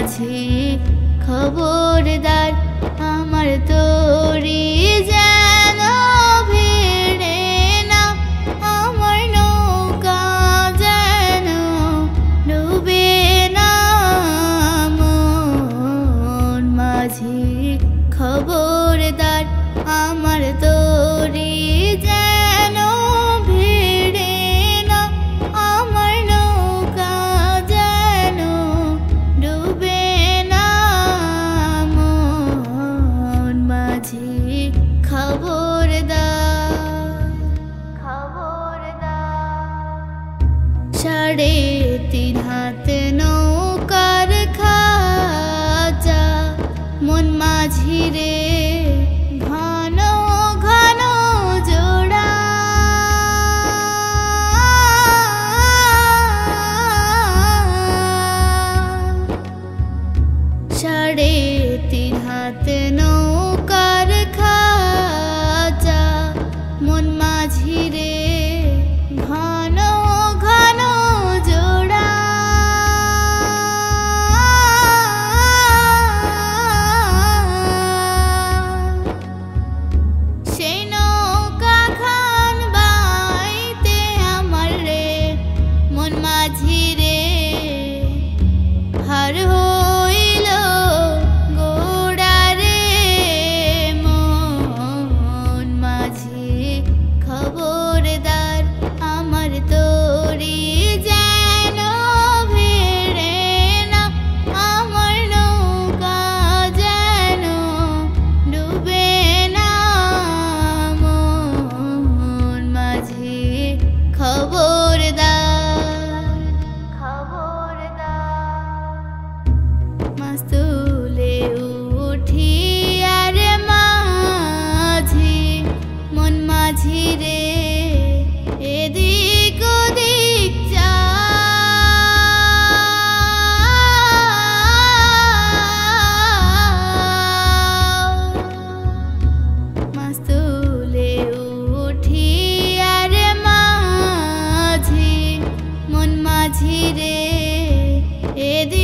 মাঝি খবরদার আমার তোরি যেন ভিড়ে না, আমার নৌকা যেন ডুবে না। মন মাঝি খবরদার আমার তোরি যেন ভিড়ে না, আমার নৌকা যেন ডুবে না। মন মাঝি খবরদার খবরদার। 3.5 হাত নৌকার খাঁচা মন মাঝি রে ঘন ঘন জোড়া। 3.5 হাত নৌকার খাঁচা মন মাঝি রে ঘন ঘন জোড়া। সেই নৌকা খান বাইতে আমার রে মন মাঝি রে হার হইল গোড়া রে। মন মাঝি খবরদার আমার তোরি যেন ভিড়ে না, আমার নৌকা যেন ডুবে না। মন মাঝি খবরদার খবরদার। মাছ তুলে উঠি আর মাঝি মন মাঝি রে এদিক ওদিক যা। মাছ তুলে উঠি আর মাঝি মন মাঝি রে এদিক